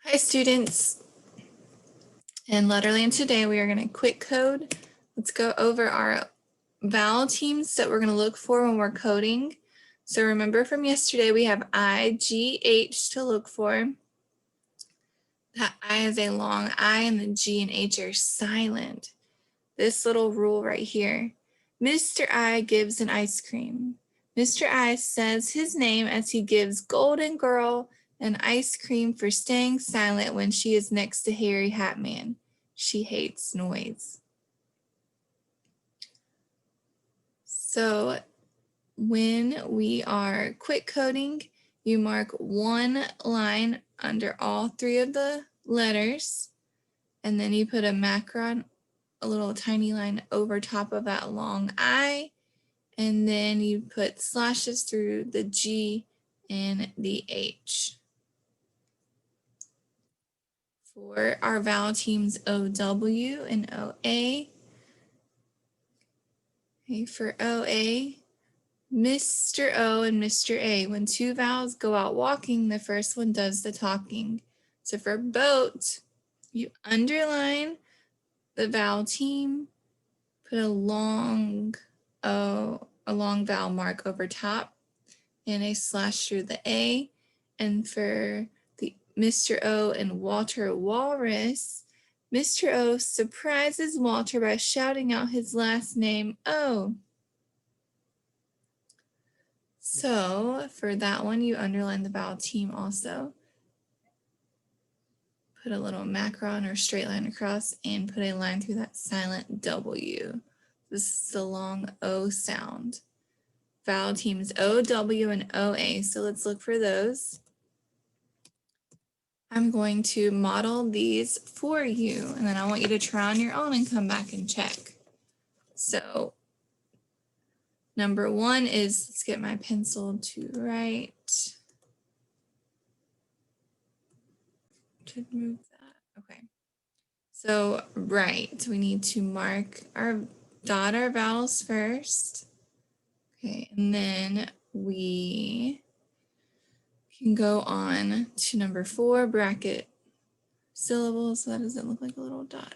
Hi students, in Letterland today we are going to quick code. Let's go over our vowel teams that we're going to look for when we're coding. So remember from yesterday we have I, G, H to look for. That I is a long I and the G and H are silent. This little rule right here. Mr. I gives an ice cream. Mr. I says his name as he gives Golden Girl an ice cream for staying silent when she is next to Harry Hatman. She hates noise. So when we are quick coding, you mark one line under all three of the letters, and then you put a macron, a little tiny line over top of that long I, and then you put slashes through the G and the H. For our vowel teams OW and OA, okay, for OA, Mr. O and Mr. A, when two vowels go out walking, the first one does the talking. So for boat, you underline the vowel team, put a long O, a long vowel mark over top, and a slash through the A. And for the Mr. O and Walter Walrus, Mr. O surprises Walter by shouting out his last name, O. So for that one, you underline the vowel team also. Put a little macron or straight line across and put a line through that silent W. This is the long O sound. Vowel teams O, W, and OA. So let's look for those. I'm going to model these for you, and then I want you to try on your own and come back and check. So number one is, let's get my pencil to write. To move that, okay. So right, we need to mark dot our vowels first. Okay, and then we can go on to number 4, bracket syllables. So that doesn't look like a little dot.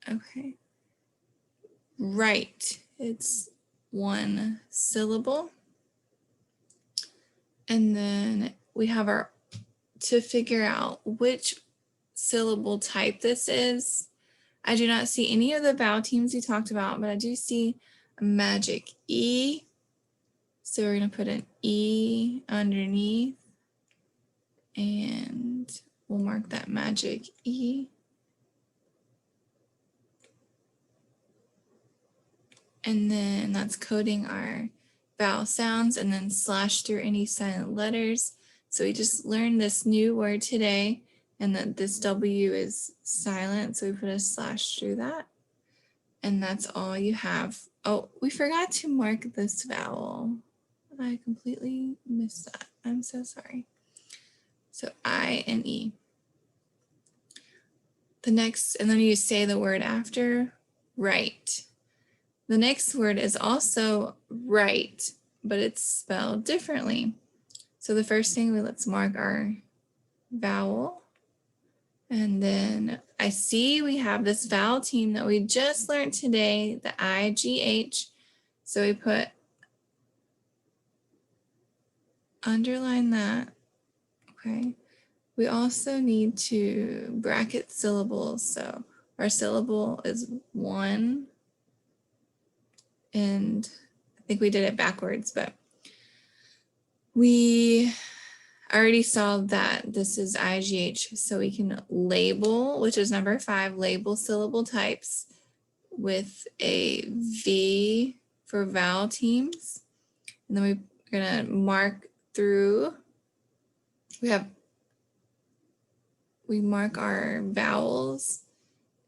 Okay. Right, it's one syllable. And then we have our, to figure out which syllable type this is. I do not see any of the vowel teams we talked about, but I do see a magic E. So we're going to put an E underneath, and we'll mark that magic E. And then that's coding our vowel sounds, and then slash through any silent letters. So we just learned this new word today, and that this W is silent. So we put a slash through that. And that's all you have. Oh, we forgot to mark this vowel. I completely missed that. I'm so sorry. So I and E. The next, and then you say the word after, right. The next word is also right, but it's spelled differently. So the first thing, let's mark our vowel. And then I see we have this vowel team that we just learned today, the IGH. So we put, underline that, okay. We also need to bracket syllables. So our syllable is 1, and I think we did it backwards, but we already saw that this is IGH, so we can label, which is number 5, label syllable types with a V for vowel teams. And then we're gonna mark through, we mark our vowels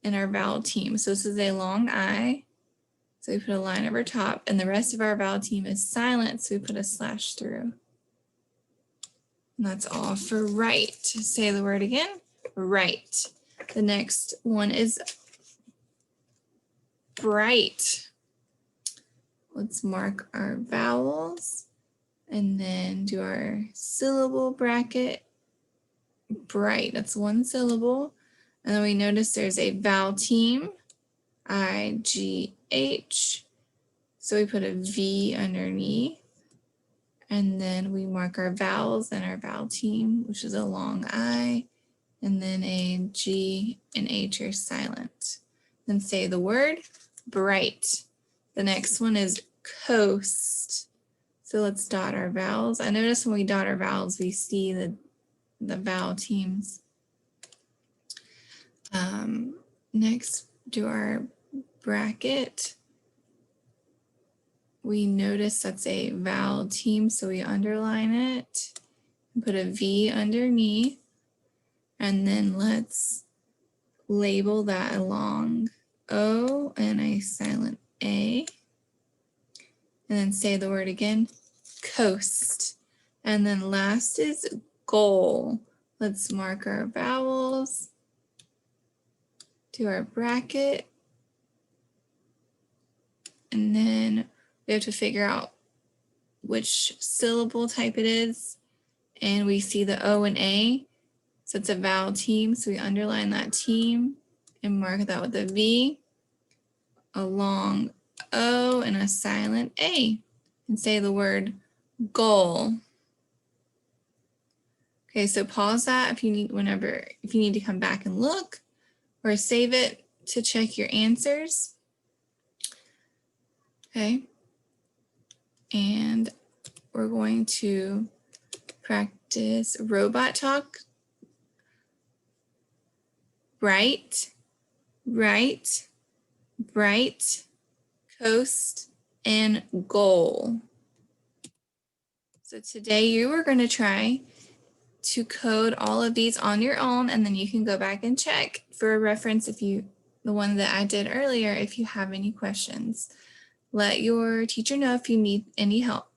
in our vowel team. So this is a long I, so we put a line over top, and the rest of our vowel team is silent, so we put a slash through. And that's all for right. Say the word again, right. The next one is bright. Let's mark our vowels and then do our syllable bracket. bright. That's one syllable. And then we notice there's a vowel team, I-G-H. So we put a V underneath. And then we mark our vowels and our vowel team, which is a long I. And then a G and H are silent. Then say the word bright. The next one is coast. So let's dot our vowels. I notice when we dot our vowels, we see the vowel teams. Next, do our bracket. We notice that's a vowel team, so we underline it and put a V underneath. And then let's label that a long O and a silent A. And then say the word again, coast. And then last is goal. Let's mark our vowels, do our bracket, and then we have to figure out which syllable type it is. And we see the O and A. So it's a vowel team. So we underline that team and mark that with a V, a long O, and a silent A. And say the word goal. Okay, so pause that if you need if you need to come back and look, or save it to check your answers. Okay. And we're going to practice robot talk. Bright, right, bright, coast, and goal. So today you are going to try to code all of these on your own, and then you can go back and check for a reference the one that I did earlier, if you have any questions. Let your teacher know if you need any help.